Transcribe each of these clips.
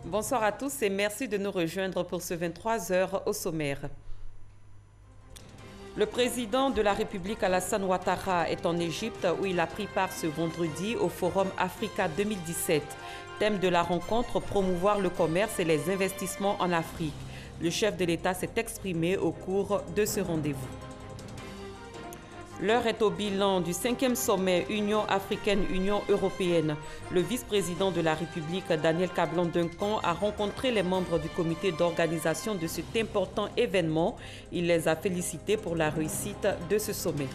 Bonsoir à tous et merci de nous rejoindre pour ce 23 heures au sommaire. Le président de la République Alassane Ouattara est en Égypte où il a pris part ce vendredi au Forum Africa 2017. Thème de la rencontre, promouvoir le commerce et les investissements en Afrique. Le chef de l'État s'est exprimé au cours de ce rendez-vous. L'heure est au bilan du 5e sommet Union africaine-Union européenne. Le vice-président de la République, Daniel Kablan-Duncan, a rencontré les membres du comité d'organisation de cet important événement. Il les a félicités pour la réussite de ce sommet.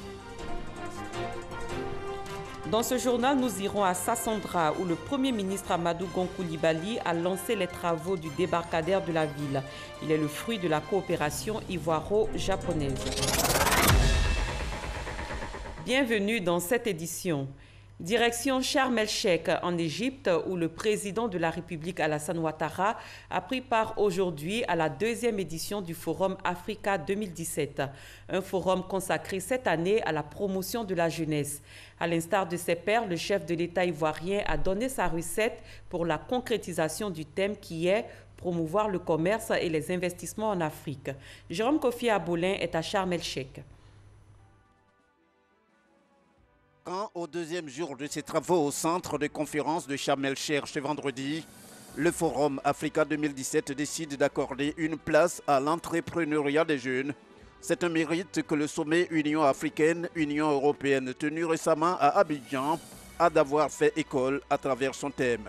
Dans ce journal, nous irons à Sassandra, où le Premier ministre Amadou Gon Coulibaly a lancé les travaux du débarcadère de la ville. Il est le fruit de la coopération ivoiro-japonaise. Bienvenue dans cette édition. Direction Sharm el-Sheikh en Égypte où le président de la République Alassane Ouattara a pris part aujourd'hui à la 2e édition du Forum Africa 2017. Un forum consacré cette année à la promotion de la jeunesse. À l'instar de ses pairs, le chef de l'État ivoirien a donné sa recette pour la concrétisation du thème qui est promouvoir le commerce et les investissements en Afrique. Jérôme Kofi Abolin est à Sharm el-Sheikh. Au deuxième jour de ses travaux au centre de conférence de Sharm el-Sheikh ce vendredi, le Forum Africa 2017 décide d'accorder une place à l'entrepreneuriat des jeunes. C'est un mérite que le sommet Union africaine-Union européenne tenu récemment à Abidjan a d'avoir fait école à travers son thème.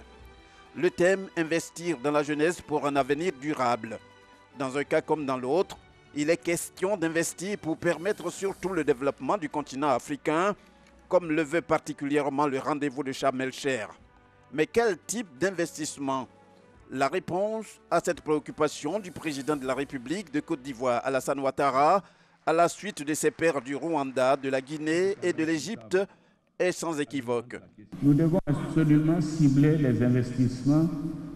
Le thème « Investir dans la jeunesse pour un avenir durable ». Dans un cas comme dans l'autre, il est question d'investir pour permettre surtout le développement du continent africain, comme le veut particulièrement le rendez-vous de Sharm el-Sheikh. Mais quel type d'investissement? La réponse à cette préoccupation du président de la République de Côte d'Ivoire, Alassane Ouattara, à la suite de ses pairs du Rwanda, de la Guinée et de l'Égypte, est sans équivoque. Nous devons absolument cibler les investissements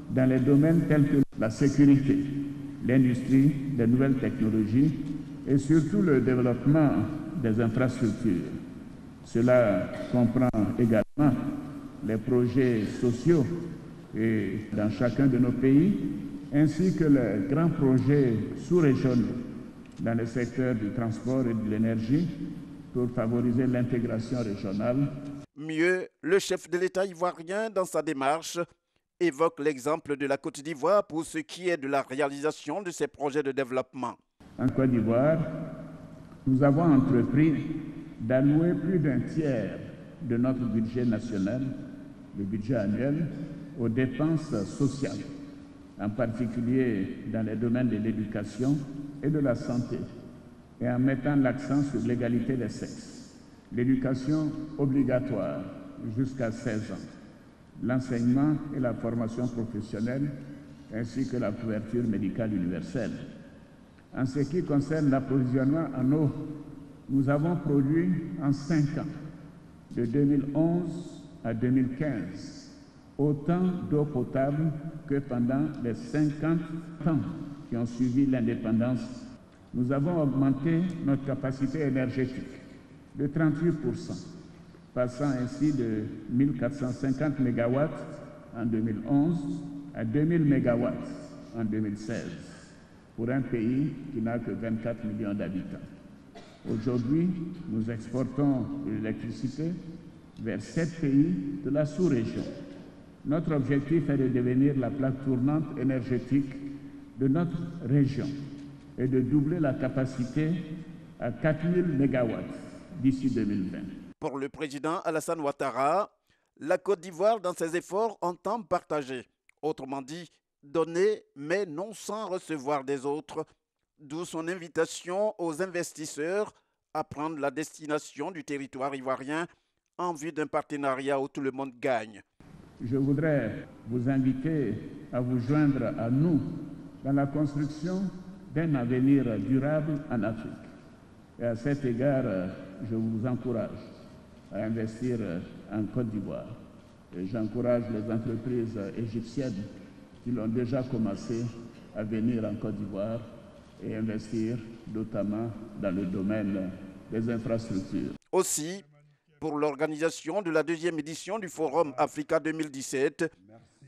dans les domaines tels que la sécurité, l'industrie, les nouvelles technologies et surtout le développement des infrastructures. Cela comprend également les projets sociaux et dans chacun de nos pays, ainsi que les grands projets sous-régionaux dans le secteur du transport et de l'énergie pour favoriser l'intégration régionale. Mieux, le chef de l'État ivoirien, dans sa démarche, évoque l'exemple de la Côte d'Ivoire pour ce qui est de la réalisation de ces projets de développement. En Côte d'Ivoire, nous avons entrepris d'allouer plus d'un tiers de notre budget national, le budget annuel, aux dépenses sociales, en particulier dans les domaines de l'éducation et de la santé, et en mettant l'accent sur l'égalité des sexes, l'éducation obligatoire jusqu'à 16 ans, l'enseignement et la formation professionnelle, ainsi que la couverture médicale universelle. En ce qui concerne l'approvisionnement en eau, nous avons produit en 5 ans, de 2011 à 2015, autant d'eau potable que pendant les 50 ans qui ont suivi l'indépendance. Nous avons augmenté notre capacité énergétique de 38%, passant ainsi de 1450 MW en 2011 à 2000 MW en 2016, pour un pays qui n'a que 24 millions d'habitants. Aujourd'hui, nous exportons de l'électricité vers 7 pays de la sous-région. Notre objectif est de devenir la plaque tournante énergétique de notre région et de doubler la capacité à 4000 MW d'ici 2020. Pour le président Alassane Ouattara, la Côte d'Ivoire, dans ses efforts, entend partager. Autrement dit, donner, mais non sans recevoir des autres. D'où son invitation aux investisseurs à prendre la destination du territoire ivoirien en vue d'un partenariat où tout le monde gagne. Je voudrais vous inviter à vous joindre à nous dans la construction d'un avenir durable en Afrique. Et à cet égard, je vous encourage à investir en Côte d'Ivoire. Et j'encourage les entreprises égyptiennes qui l'ont déjà commencé à venir en Côte d'Ivoire et investir notamment dans le domaine des infrastructures. Aussi, pour l'organisation de la 2e édition du Forum Africa 2017,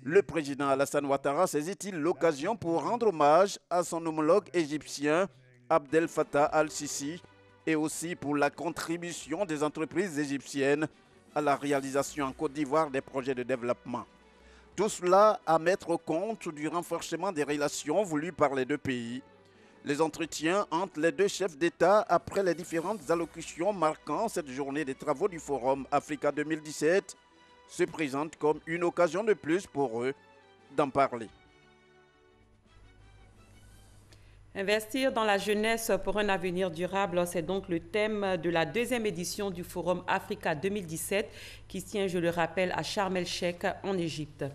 Le président Alassane Ouattara saisit-il l'occasion pour rendre hommage à son homologue égyptien Abdel Fattah al-Sisi et aussi pour la contribution des entreprises égyptiennes à la réalisation en Côte d'Ivoire des projets de développement. Tout cela à mettre au compte du renforcement des relations voulues par les deux pays. Les entretiens entre les deux chefs d'État après les différentes allocutions marquant cette journée des travaux du Forum Africa 2017 se présentent comme une occasion de plus pour eux d'en parler. Investir dans la jeunesse pour un avenir durable, c'est donc le thème de la deuxième édition du Forum Africa 2017 qui se tient, je le rappelle, à Sharm el-Sheikh en Égypte.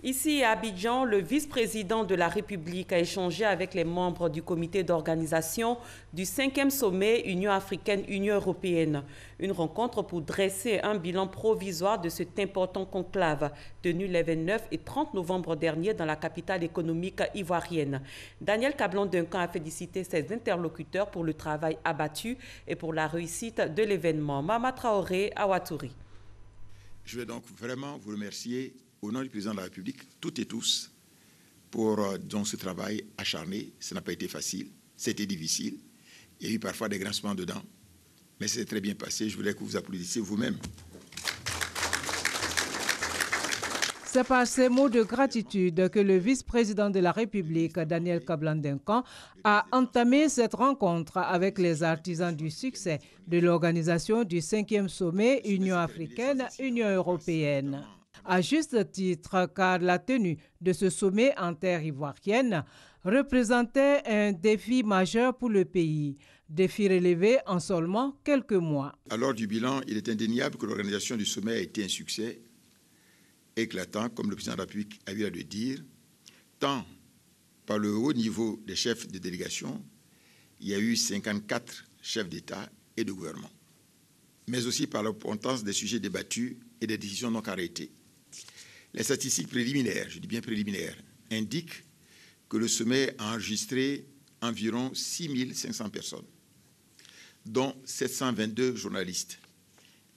Ici à Abidjan, le vice-président de la République a échangé avec les membres du comité d'organisation du 5e sommet Union africaine-Union européenne. Une rencontre pour dresser un bilan provisoire de cet important conclave tenu les 29 et 30 novembre dernier dans la capitale économique ivoirienne. Daniel Kablan-Duncan a félicité ses interlocuteurs pour le travail abattu et pour la réussite de l'événement. Mama Traoré à Ouattouri. Je vais donc vraiment vous remercier au nom du président de la République, toutes et tous, pour ce travail acharné. Ça n'a pas été facile, c'était difficile. Il y a eu parfois des grincements dedans, mais c'est très bien passé. Je voulais que vous applaudissiez vous-même. C'est par ces mots de gratitude que le vice-président de la République, Daniel Kablan-Duncan, a entamé cette rencontre avec les artisans du succès de l'organisation du 5e sommet Union africaine-Union européenne. À juste titre, car la tenue de ce sommet en terre ivoirienne représentait un défi majeur pour le pays, défi relevé en seulement quelques mois. À l'heure du bilan, il est indéniable que l'organisation du sommet a été un succès éclatant, comme le président de la République a eu à le dire, tant par le haut niveau des chefs de délégation, il y a eu 54 chefs d'État et de gouvernement, mais aussi par l'importance des sujets débattus et des décisions non arrêtées. Les statistiques préliminaires, je dis bien préliminaires, indiquent que le sommet a enregistré environ 6500 personnes, dont 722 journalistes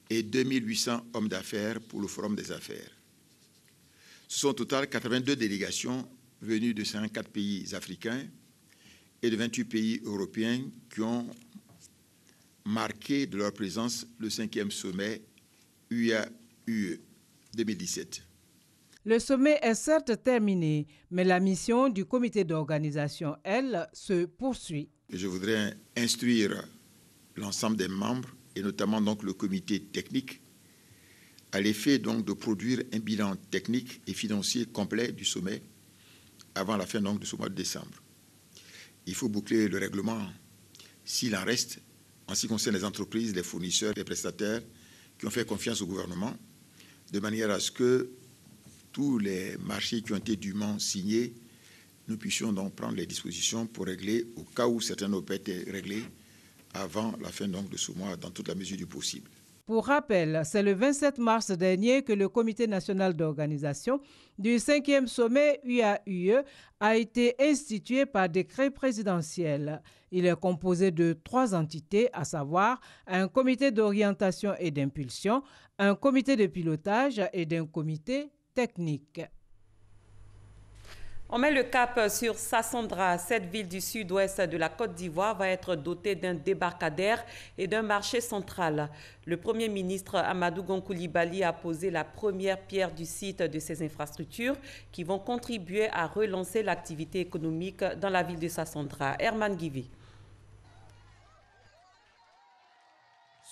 et 2800 hommes d'affaires pour le Forum des affaires. Ce sont au total 82 délégations venues de 54 pays africains et de 28 pays européens qui ont marqué de leur présence le 5e sommet UAUE 2017. Le sommet est certes terminé, mais la mission du comité d'organisation, elle, se poursuit. Je voudrais instruire l'ensemble des membres, et notamment donc le comité technique, à l'effet donc de produire un bilan technique et financier complet du sommet avant la fin donc de ce mois de décembre. Il faut boucler le règlement, s'il en reste, en ce qui concerne les entreprises, les fournisseurs, les prestataires qui ont fait confiance au gouvernement, de manière à ce que tous les marchés qui ont été dûment signés, nous puissions donc prendre les dispositions pour régler, au cas où certains n'ont pas été réglés, avant la fin donc de ce mois, dans toute la mesure du possible. Pour rappel, c'est le 27 mars dernier que le Comité national d'organisation du 5e sommet UAUE a été institué par décret présidentiel. Il est composé de 3 entités, à savoir un comité d'orientation et d'impulsion, un comité de pilotage et d'un comité technique. On met le cap sur Sassandra. Cette ville du sud-ouest de la Côte d'Ivoire va être dotée d'un débarcadère et d'un marché central. Le Premier ministre Amadou Gon Coulibaly a posé la première pierre du site de ces infrastructures qui vont contribuer à relancer l'activité économique dans la ville de Sassandra. Herman Guivi.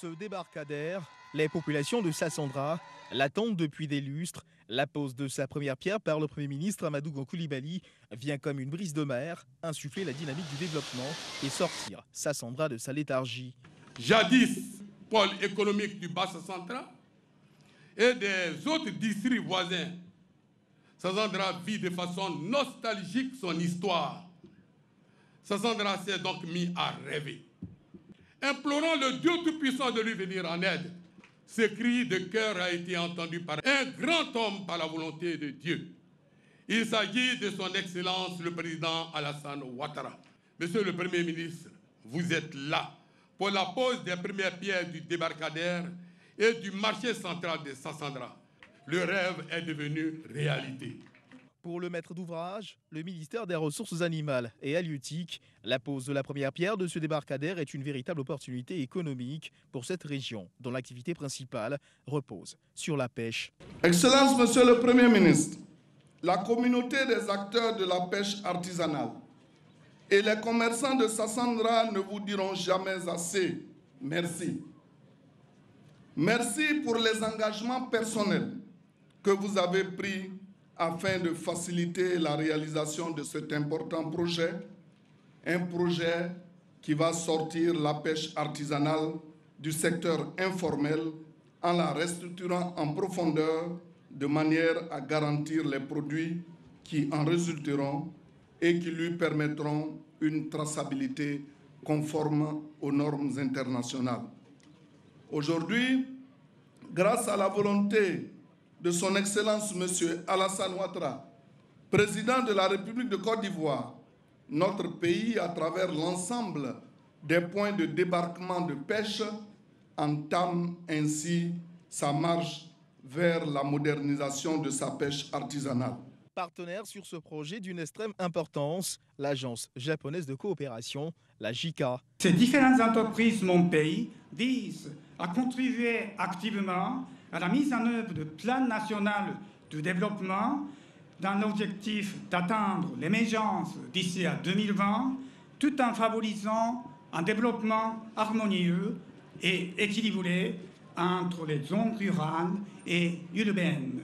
Ce débarcadère, les populations de Sassandra l'attendent depuis des lustres. La pose de sa première pierre par le Premier ministre Amadou Gon Coulibaly vient comme une brise de mer, insuffler la dynamique du développement et sortir Sassandra de sa léthargie. Jadis, pôle économique du Bas-Sassandra et des autres districts voisins, Sassandra vit de façon nostalgique son histoire. Sassandra s'est donc mis à rêver. Implorant le Dieu Tout-Puissant de lui venir en aide, ce cri de cœur a été entendu par un grand homme par la volonté de Dieu. Il s'agit de son Excellence le Président Alassane Ouattara. Monsieur le Premier ministre, vous êtes là pour la pose des premières pierres du débarcadère et du marché central de Sassandra. le rêve est devenu réalité. Pour le maître d'ouvrage, le ministère des Ressources animales et halieutiques, la pose de la première pierre de ce débarcadère est une véritable opportunité économique pour cette région, dont l'activité principale repose sur la pêche. Excellence, Monsieur le Premier ministre, la communauté des acteurs de la pêche artisanale et les commerçants de Sassandra ne vous diront jamais assez merci. Merci pour les engagements personnels que vous avez pris afin de faciliter la réalisation de cet important projet, un projet qui va sortir la pêche artisanale du secteur informel en la restructurant en profondeur de manière à garantir les produits qui en résulteront et qui lui permettront une traçabilité conforme aux normes internationales. Aujourd'hui, grâce à la volonté de son Excellence M. Alassane Ouattara, président de la République de Côte d'Ivoire, notre pays, à travers l'ensemble des points de débarquement de pêche, entame ainsi sa marche vers la modernisation de sa pêche artisanale. Partenaire sur ce projet d'une extrême importance, l'agence japonaise de coopération, la JICA. Ces différentes entreprises de mon pays visent à contribuer activement à la mise en œuvre de plans nationaux de développement dans l'objectif d'atteindre l'émergence d'ici à 2020, tout en favorisant un développement harmonieux et équilibré entre les zones rurales et urbaines.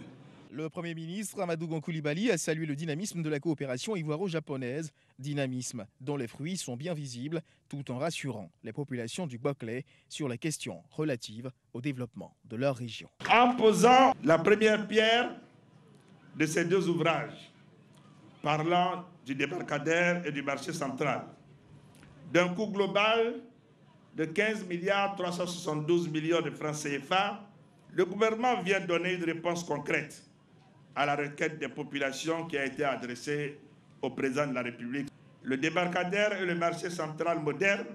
Le Premier ministre Amadou Gon Coulibaly a salué le dynamisme de la coopération ivoiro-japonaise, dynamisme dont les fruits sont bien visibles, tout en rassurant les populations du Boclé sur les questions relatives au développement de leur région. En posant la première pierre de ces deux ouvrages, parlant du débarcadère et du marché central, d'un coût global de 15 milliards 372 millions de francs CFA, le gouvernement vient donner une réponse concrète à la requête des populations qui a été adressée au président de la République. Le débarcadère et le marché central moderne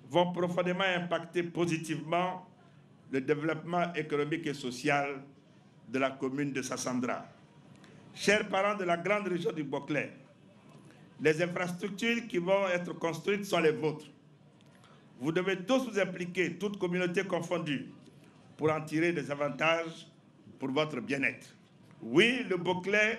vont profondément impacter positivement le développement économique et social de la commune de Sassandra. Chers parents de la grande région du Boclé, les infrastructures qui vont être construites sont les vôtres. Vous devez tous vous impliquer, toute communauté confondue, pour en tirer des avantages pour votre bien-être. Oui, le Boclé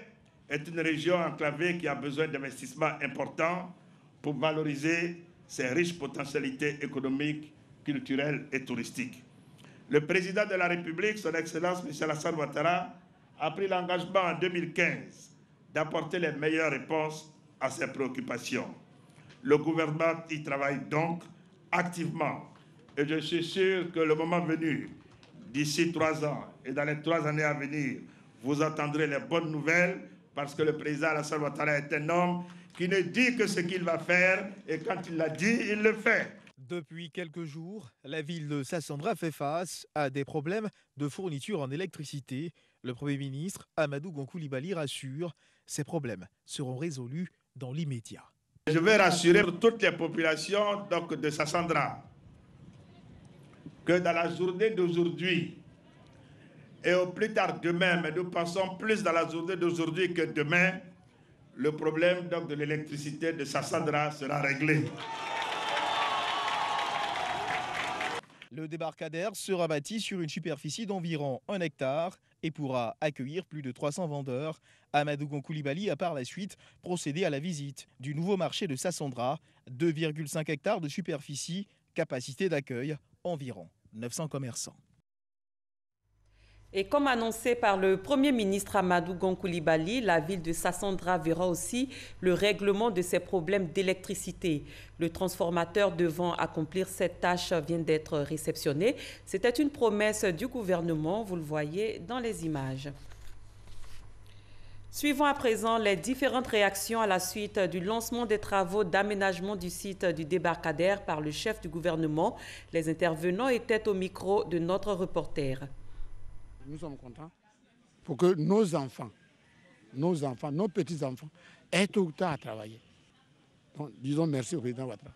est une région enclavée qui a besoin d'investissements importants pour valoriser ses riches potentialités économiques, culturelles et touristiques. Le président de la République, son Excellence M. Alassane Ouattara, a pris l'engagement en 2015 d'apporter les meilleures réponses à ses préoccupations. Le gouvernement y travaille donc activement et je suis sûr que le moment venu, d'ici 3 ans et dans les 3 années à venir, vous entendrez les bonnes nouvelles parce que le président Alassane Ouattara est un homme qui ne dit que ce qu'il va faire et quand il l'a dit, il le fait. Depuis quelques jours, la ville de Sassandra fait face à des problèmes de fourniture en électricité. Le Premier ministre Amadou Gon Coulibaly rassure, ces problèmes seront résolus dans l'immédiat. Je veux rassurer toutes les populations de Sassandra que dans la journée d'aujourd'hui et au plus tard demain, mais nous pensons plus dans la journée d'aujourd'hui que demain, le problème de l'électricité de Sassandra sera réglé. Le débarcadère sera bâti sur une superficie d'environ 1 hectare et pourra accueillir plus de 300 vendeurs. Amadou Gon Coulibaly a par la suite procédé à la visite du nouveau marché de Sassandra, 2,5 hectares de superficie, capacité d'accueil environ 900 commerçants. Et comme annoncé par le Premier ministre Amadou Gon Coulibaly, la ville de Sassandra verra aussi le règlement de ses problèmes d'électricité. Le transformateur devant accomplir cette tâche vient d'être réceptionné. C'était une promesse du gouvernement, vous le voyez dans les images. Suivons à présent les différentes réactions à la suite du lancement des travaux d'aménagement du site du débarcadère par le chef du gouvernement. Les intervenants étaient au micro de notre reporter. Nous sommes contents pour que nos enfants, nos petits-enfants aient tout le temps à travailler. Donc, disons merci au président Ouattara.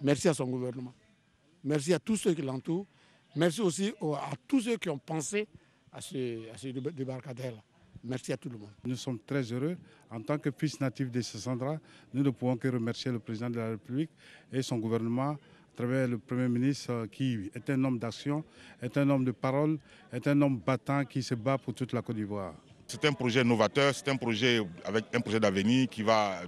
Merci à son gouvernement. Merci à tous ceux qui l'entourent. Merci aussi à tous ceux qui ont pensé à ce débarcadère-là. Merci à tout le monde. Nous sommes très heureux. En tant que fils natif de Sassandra, nous ne pouvons que remercier le président de la République et son gouvernement, à travers le Premier ministre qui est un homme d'action, est un homme de parole, est un homme battant qui se bat pour toute la Côte d'Ivoire. C'est un projet novateur, c'est un projet avec un projet d'avenir qui va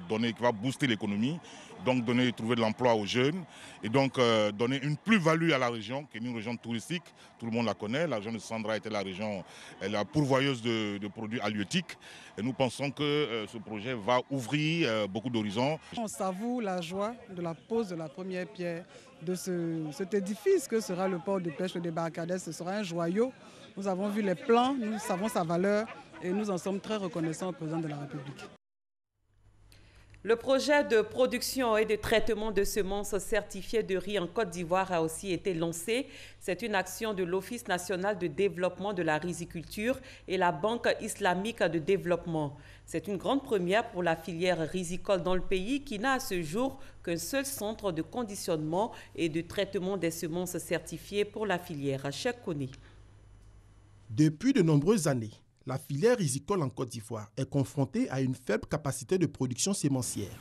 booster l'économie, donc trouver de l'emploi aux jeunes et donc donner une plus-value à la région, qui est une région touristique, tout le monde la connaît. La région de Sassandra était la région pourvoyeuse de produits halieutiques et nous pensons que ce projet va ouvrir beaucoup d'horizons. On savoure la joie de la pose de la première pierre de cet édifice que sera le port de pêche, le débarcadère. Ce sera un joyau. Nous avons vu les plans, nous savons sa valeur et nous en sommes très reconnaissants au président de la République. Le projet de production et de traitement de semences certifiées de riz en Côte d'Ivoire a aussi été lancé. C'est une action de l'Office national de développement de la riziculture et la Banque islamique de développement. C'est une grande première pour la filière rizicole dans le pays qui n'a à ce jour qu'un seul centre de conditionnement et de traitement des semences certifiées pour la filière. Cheikh Kone. Depuis de nombreuses années, la filière rizicole en Côte d'Ivoire est confrontée à une faible capacité de production sémencière.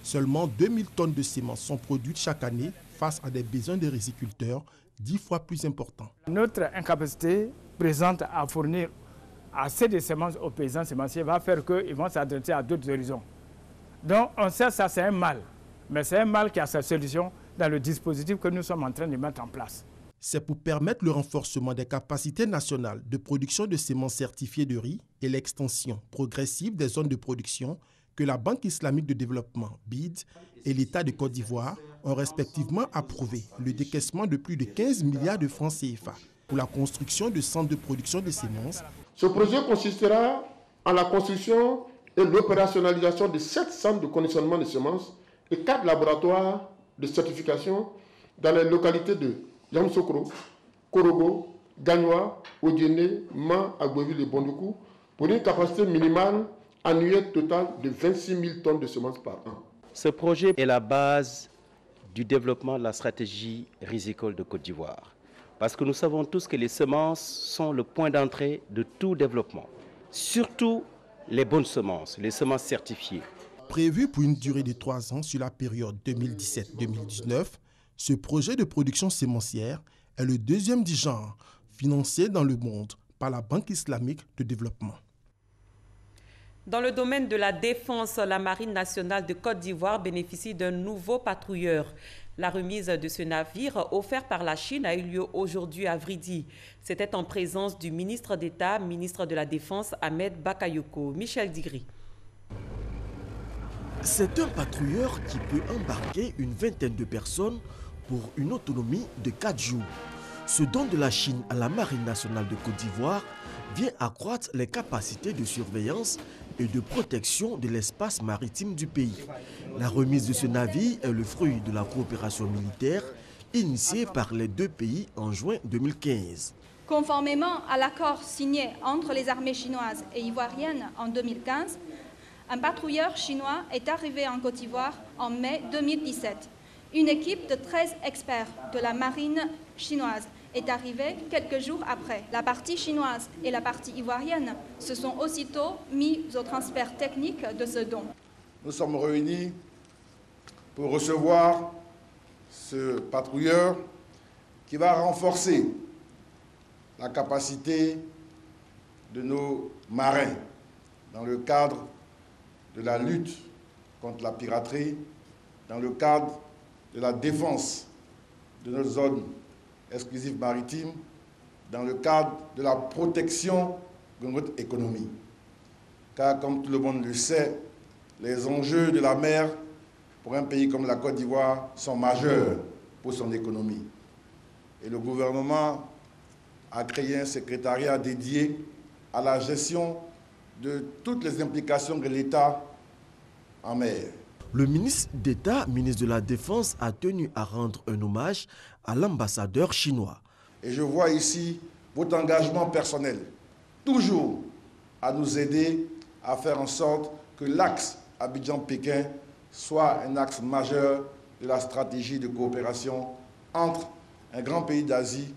Seulement 2000 tonnes de semences sont produites chaque année face à des besoins des riziculteurs 10 fois plus importants. Notre incapacité présente à fournir assez de semences aux paysans sémenciers va faire qu'ils vont s'adresser à d'autres horizons. Donc on sait que ça c'est un mal, mais c'est un mal qui a sa solution dans le dispositif que nous sommes en train de mettre en place. C'est pour permettre le renforcement des capacités nationales de production de semences certifiées de riz et l'extension progressive des zones de production que la Banque islamique de développement, BID, et l'État de Côte d'Ivoire ont respectivement approuvé le décaissement de plus de 15 milliards de francs CFA pour la construction de centres de production de semences. Ce projet consistera en la construction et l'opérationnalisation de 7 centres de conditionnement de semences et 4 laboratoires de certification dans les localités de Yamsokro, Korogo, Gagnoa, Odiene, Man, Agboville et Bondoukou pour une capacité minimale annuelle totale de 26 000 tonnes de semences par an. Ce projet est la base du développement de la stratégie rizicole de Côte d'Ivoire. Parce que nous savons tous que les semences sont le point d'entrée de tout développement. Surtout les bonnes semences, les semences certifiées. Prévu pour une durée de 3 ans sur la période 2017-2019, ce projet de production sémencière est le deuxième du genre, financé dans le monde par la Banque islamique de développement. Dans le domaine de la défense, la Marine nationale de Côte d'Ivoire bénéficie d'un nouveau patrouilleur. La remise de ce navire, offert par la Chine, a eu lieu aujourd'hui à Vridi. C'était en présence du ministre d'État, ministre de la Défense, Ahmed Bakayoko. Michel Digri. C'est un patrouilleur qui peut embarquer une vingtaine de personnes pour une autonomie de 4 jours. Ce don de la Chine à la Marine nationale de Côte d'Ivoire vient accroître les capacités de surveillance et de protection de l'espace maritime du pays. La remise de ce navire est le fruit de la coopération militaire initiée par les deux pays en juin 2015. Conformément à l'accord signé entre les armées chinoises et ivoiriennes en 2015, un patrouilleur chinois est arrivé en Côte d'Ivoire en mai 2017. Une équipe de 13 experts de la marine chinoise est arrivée quelques jours après. La partie chinoise et la partie ivoirienne se sont aussitôt mis au transfert technique de ce don. Nous sommes réunis pour recevoir ce patrouilleur qui va renforcer la capacité de nos marins dans le cadre de la lutte contre la piraterie, dans le cadre de la défense de nos zones exclusives maritimes, dans le cadre de la protection de notre économie. Car comme tout le monde le sait, les enjeux de la mer pour un pays comme la Côte d'Ivoire sont majeurs pour son économie. Et le gouvernement a créé un secrétariat dédié à la gestion de toutes les implications de l'État en mer. Le ministre d'État, ministre de la Défense, a tenu à rendre un hommage à l'ambassadeur chinois. Et je vois ici votre engagement personnel, toujours à nous aider à faire en sorte que l'axe Abidjan-Pékin soit un axe majeur de la stratégie de coopération entre un grand pays d'Asie,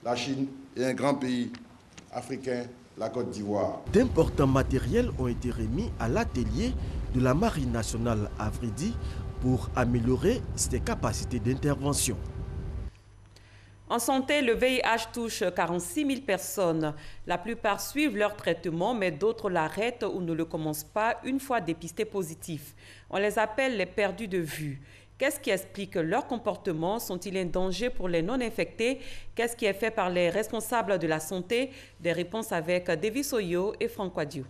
la Chine, et un grand pays africain, la Côte d'Ivoire. D'importants matériels ont été remis à l'atelier de la Marine nationale à Vridi pour améliorer ses capacités d'intervention. En santé, le VIH touche 46 000 personnes. La plupart suivent leur traitement, mais d'autres l'arrêtent ou ne le commencent pas une fois dépistés positifs. On les appelle les perdus de vue. Qu'est-ce qui explique leur comportement? Sont-ils un danger pour les non-infectés? Qu'est-ce qui est fait par les responsables de la santé? Des réponses avec Davis Oyo et Franck Wadiou.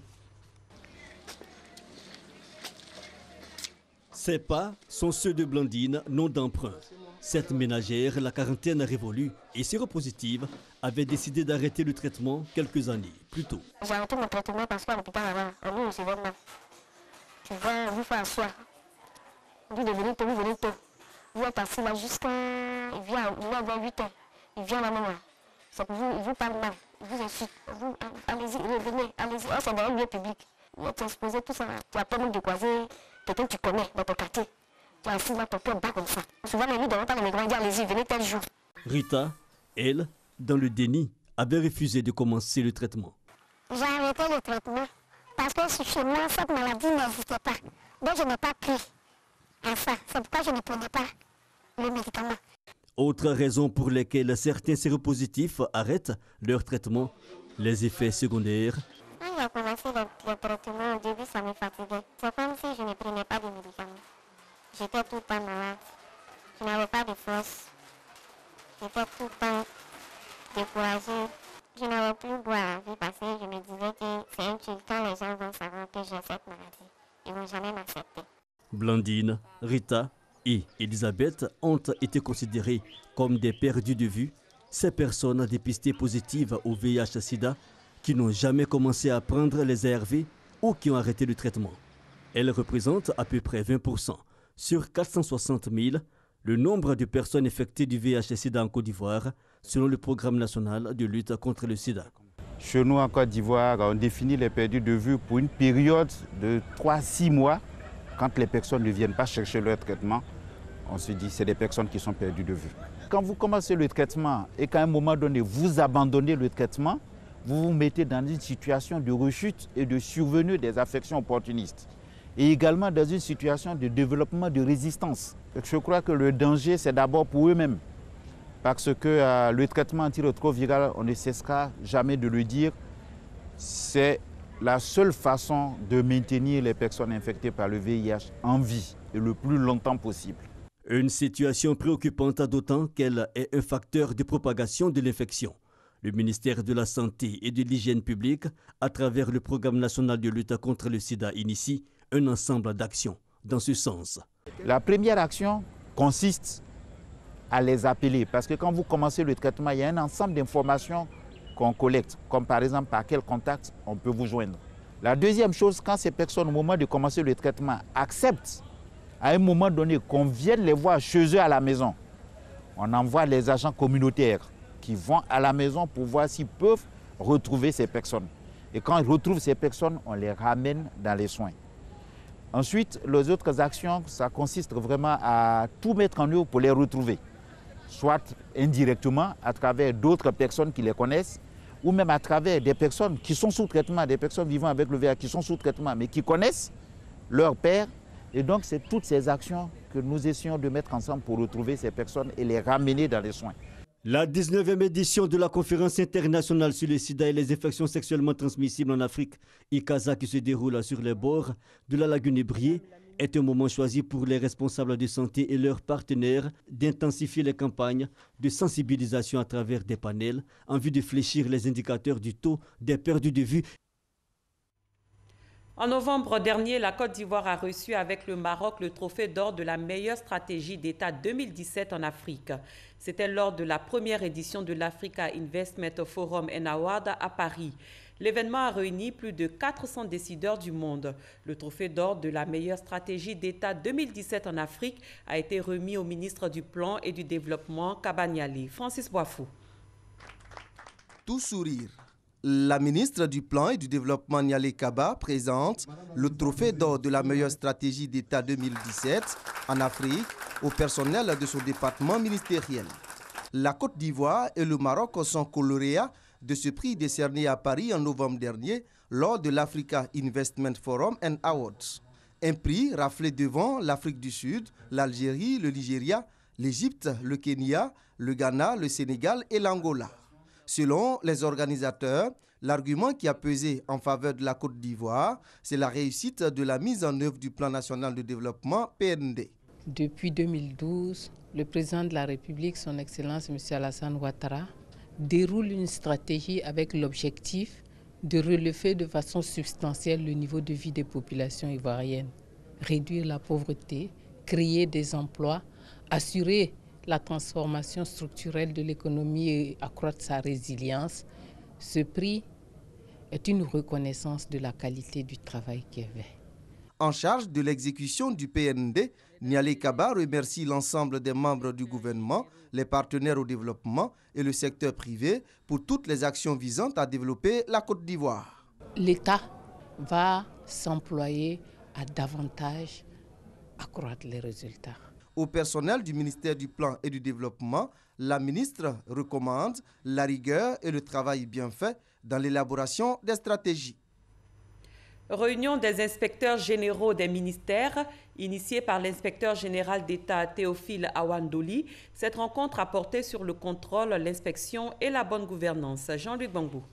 Ces pas sont ceux de Blandine, non d'emprunt. Cette ménagère, la quarantaine révolue et séropositive, avait décidé d'arrêter le traitement quelques années plus tôt. J'ai arrêté mon traitement parce qu'à l'hôpital avant, on nous recevait mal. Tu vas vous faire asseoir. Vous venez tôt. Vous êtes assis là jusqu'à... Il vient avoir 8 heures. Il vient là maintenant. C'est pour vous, il vous parle mal. Il vous insulte. Vous, allez-y, revenez, allez-y. Oh, c'est dans un lieu public. Vous êtes exposé, tout ça. Tu as peur même de croiser quelqu'un que tu connais dans ton quartier. Tu as assis là, ton cœur bat comme ça. Souvent, nous devons pas les grands, allez-y, venez tel jour. Rita, elle, dans le déni, avait refusé de commencer le traitement. J'ai arrêté le traitement parce que chez moi, cette maladie n'existait pas. Donc, je n'ai pas pris à ça. C'est pourquoi je ne prenais pas le médicament. Autre raison pour lesquelles certains séropositifs arrêtent leur traitement, les effets secondaires. Quand j'ai commencé le traitement, au début, ça me fatiguait. C'est comme si je ne prenais pas de médicaments. J'étais tout le temps malade. Je n'avais pas de force. J'étais tout le temps découragée. Je n'avais plus goût à la vie parce que je me disais que c'est insultant, les gens vont savoir que j'ai cette maladie. Ils ne vont jamais m'accepter. Blandine, Rita et Elisabeth ont été considérées comme des perdus de vue. Ces personnes dépistées positives au VIH-Sida qui n'ont jamais commencé à prendre les ARV ou qui ont arrêté le traitement. Elles représentent à peu près 20%. Sur 460 000, le nombre de personnes infectées du VIH-Sida en Côte d'Ivoire, selon le programme national de lutte contre le sida. Chez nous en Côte d'Ivoire, on définit les perdus de vue pour une période de 3-6 mois. Quand les personnes ne viennent pas chercher leur traitement, on se dit que c'est des personnes qui sont perdues de vue. Quand vous commencez le traitement et qu'à un moment donné, vous abandonnez le traitement, vous vous mettez dans une situation de rechute et de survenue des affections opportunistes. Et également dans une situation de développement de résistance. Je crois que le danger, c'est d'abord pour eux-mêmes. Parce que le traitement antirétroviral, on ne cessera jamais de le dire, c'est la seule façon de maintenir les personnes infectées par le VIH en vie et le plus longtemps possible. Une situation préoccupante d'autant qu'elle est un facteur de propagation de l'infection. Le ministère de la Santé et de l'Hygiène publique, à travers le programme national de lutte contre le sida, initie un ensemble d'actions dans ce sens. La première action consiste à les appeler parce que quand vous commencez le traitement, il y a un ensemble d'informations qu'on collecte, comme par exemple par quel contact on peut vous joindre. La deuxième chose, quand ces personnes au moment de commencer le traitement acceptent à un moment donné qu'on vienne les voir chez eux à la maison, on envoie les agents communautaires qui vont à la maison pour voir s'ils peuvent retrouver ces personnes. Et quand ils retrouvent ces personnes, on les ramène dans les soins. Ensuite, les autres actions, ça consiste vraiment à tout mettre en œuvre pour les retrouver, soit indirectement à travers d'autres personnes qui les connaissent, ou même à travers des personnes qui sont sous traitement, des personnes vivant avec le VIH qui sont sous traitement, mais qui connaissent leur père. Et donc, c'est toutes ces actions que nous essayons de mettre ensemble pour retrouver ces personnes et les ramener dans les soins. La 19e édition de la conférence internationale sur le sida et les infections sexuellement transmissibles en Afrique, ICASA, qui se déroule sur les bords de la lagune Ébrié, est un moment choisi pour les responsables de santé et leurs partenaires d'intensifier les campagnes de sensibilisation à travers des panels en vue de fléchir les indicateurs du taux des perdus de vue. En novembre dernier, la Côte d'Ivoire a reçu avec le Maroc le trophée d'or de la meilleure stratégie d'État 2017 en Afrique. C'était lors de la première édition de l'Africa Investment Forum and Award à Paris. L'événement a réuni plus de 400 décideurs du monde. Le trophée d'or de la meilleure stratégie d'État 2017 en Afrique a été remis au ministre du Plan et du Développement, Kaba Nialé. Francis Boifou. Tout sourire. La ministre du Plan et du Développement, Nialé Kaba, présente le trophée d'or de la meilleure stratégie d'État 2017 en Afrique au personnel de son département ministériel. La Côte d'Ivoire et le Maroc sont lauréats de ce prix décerné à Paris en novembre dernier lors de l'Africa Investment Forum and Awards. Un prix raflé devant l'Afrique du Sud, l'Algérie, le Nigeria, l'Égypte, le Kenya, le Ghana, le Sénégal et l'Angola. Selon les organisateurs, l'argument qui a pesé en faveur de la Côte d'Ivoire, c'est la réussite de la mise en œuvre du Plan national de développement PND. Depuis 2012, le président de la République, son Excellence M. Alassane Ouattara, déroule une stratégie avec l'objectif de relever de façon substantielle le niveau de vie des populations ivoiriennes, réduire la pauvreté, créer des emplois, assurer la transformation structurelle de l'économie et accroître sa résilience. Ce prix est une reconnaissance de la qualité du travail qui est fait. En charge de l'exécution du PND, Nialé Kaba remercie l'ensemble des membres du gouvernement, les partenaires au développement et le secteur privé pour toutes les actions visant à développer la Côte d'Ivoire. L'État va s'employer à davantage accroître les résultats. Au personnel du ministère du Plan et du Développement, la ministre recommande la rigueur et le travail bien fait dans l'élaboration des stratégies. Réunion des inspecteurs généraux des ministères, initiée par l'inspecteur général d'État Théophile Awandoli. Cette rencontre a porté sur le contrôle, l'inspection et la bonne gouvernance. Jean-Luc Bangou.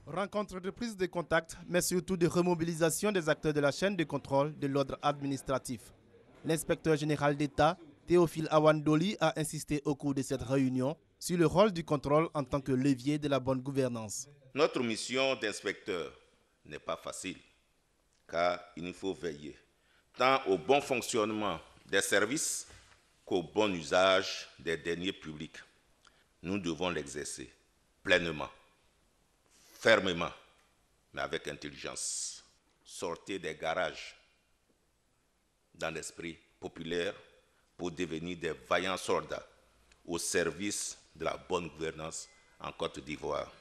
Rencontre de prise de contact, mais surtout de remobilisation des acteurs de la chaîne de contrôle de l'ordre administratif. L'inspecteur général d'État Théophile Awandoli a insisté au cours de cette réunion sur le rôle du contrôle en tant que levier de la bonne gouvernance. Notre mission d'inspecteur n'est pas facile, car il nous faut veiller tant au bon fonctionnement des services qu'au bon usage des deniers publics. Nous devons l'exercer pleinement, fermement, mais avec intelligence. Sortez des garages dans l'esprit populaire pour devenir des vaillants soldats au service de la bonne gouvernance en Côte d'Ivoire.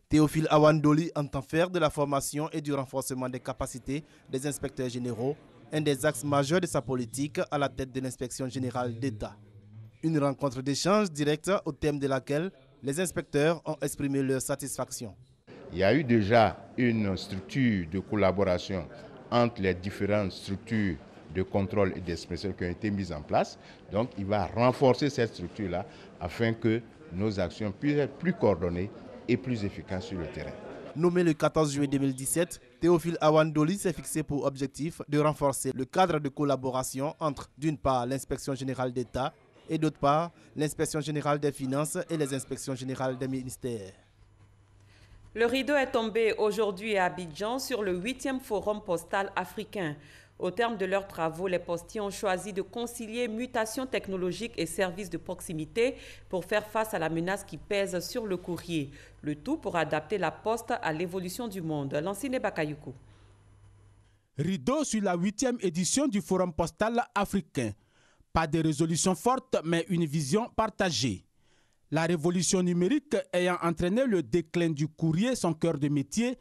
Théophile Awandoli entend faire de la formation et du renforcement des capacités des inspecteurs généraux un des axes majeurs de sa politique à la tête de l'inspection générale d'État. Une rencontre d'échange direct au thème de laquelle les inspecteurs ont exprimé leur satisfaction. Il y a eu déjà une structure de collaboration entre les différentes structures de contrôle et d'inspection qui ont été mises en place. Donc il va renforcer cette structure-là afin que nos actions puissent être plus coordonnées et plus efficaces sur le terrain. Nommé le 14 juillet 2017, Théophile Awandoli s'est fixé pour objectif de renforcer le cadre de collaboration entre, d'une part, l'inspection générale d'État et d'autre part, l'inspection générale des finances et les inspections générales des ministères. Le rideau est tombé aujourd'hui à Abidjan sur le 8e forum postal africain. Au terme de leurs travaux, les postiers ont choisi de concilier mutation technologique et services de proximité pour faire face à la menace qui pèse sur le courrier. Le tout pour adapter la poste à l'évolution du monde. Lansine Bakayuku. Rideau sur la 8e édition du Forum postal africain. Pas de résolution forte, mais une vision partagée. La révolution numérique ayant entraîné le déclin du courrier, son cœur de métier,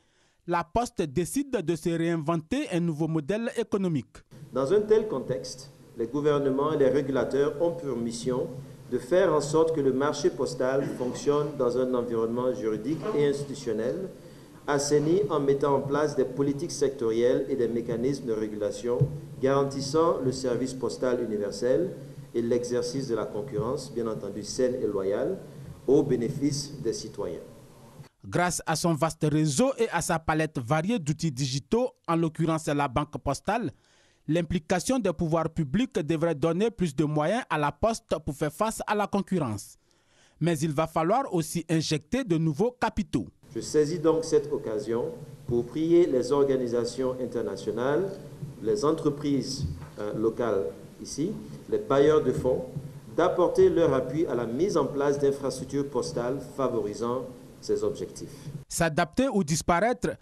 la Poste décide de se réinventer un nouveau modèle économique. Dans un tel contexte, les gouvernements et les régulateurs ont pour mission de faire en sorte que le marché postal fonctionne dans un environnement juridique et institutionnel assaini en mettant en place des politiques sectorielles et des mécanismes de régulation garantissant le service postal universel et l'exercice de la concurrence, bien entendu saine et loyale, au bénéfice des citoyens. Grâce à son vaste réseau et à sa palette variée d'outils digitaux, en l'occurrence la banque postale, l'implication des pouvoirs publics devrait donner plus de moyens à la Poste pour faire face à la concurrence. Mais il va falloir aussi injecter de nouveaux capitaux. Je saisis donc cette occasion pour prier les organisations internationales, les entreprises locales ici, les bailleurs de fonds, d'apporter leur appui à la mise en place d'infrastructures postales favorisant ces objectifs. S'adapter ou disparaître,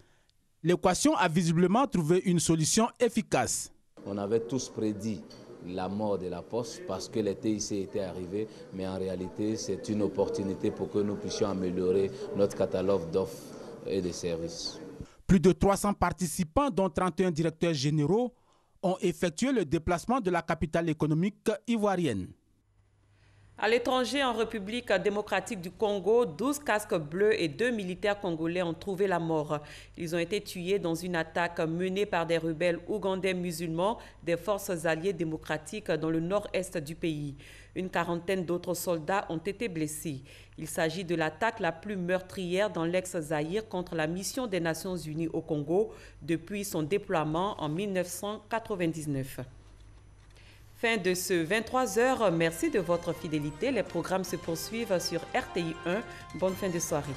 l'équation a visiblement trouvé une solution efficace. On avait tous prédit la mort de la Poste parce que les TIC étaient arrivés, mais en réalité, c'est une opportunité pour que nous puissions améliorer notre catalogue d'offres et de services. Plus de 300 participants, dont 31 directeurs généraux, ont effectué le déplacement de la capitale économique ivoirienne. À l'étranger, en République démocratique du Congo, 12 casques bleus et 2 militaires congolais ont trouvé la mort. Ils ont été tués dans une attaque menée par des rebelles ougandais musulmans des forces alliées démocratiques dans le nord-est du pays. Une quarantaine d'autres soldats ont été blessés. Il s'agit de l'attaque la plus meurtrière dans l'ex-Zaïre contre la mission des Nations Unies au Congo depuis son déploiement en 1999. Fin de ce 23h. Merci de votre fidélité. Les programmes se poursuivent sur RTI 1. Bonne fin de soirée.